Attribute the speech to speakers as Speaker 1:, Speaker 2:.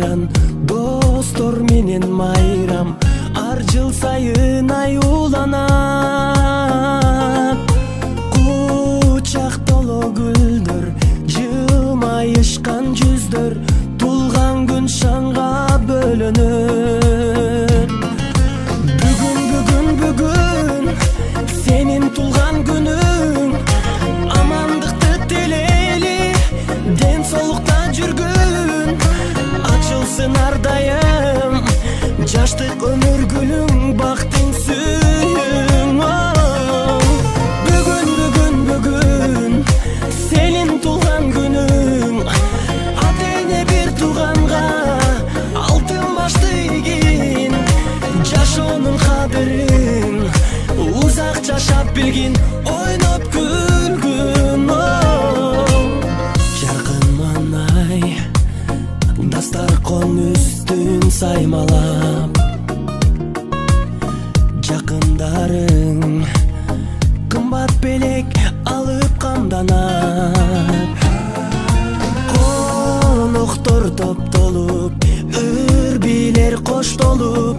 Speaker 1: сайран, достор менен майрам. Ар жыл сайын ай уланат, кучак толо гүлдөр, жылмайышкан жүздөр, тулган күн шаңга бөлөнөт. Бүгүн сенин тулган күнүң, амандыкты тилейли, ден соолукта жүргүн, ачылсын ар дайым жаштык өмүр гүлүң, бактың сүйүң. Бүгүн сенин тулган күнүң, ата эне бир тууганга алтын башты ийгин, жашоонун кадырын узак жашап билгин, ойноп күлгүн. Жаркын маанай дастаркон үстүн саймалап, жакындарың кымбат белек алып камданат, коноктор топтолуп, ыр бийлер коштолуп,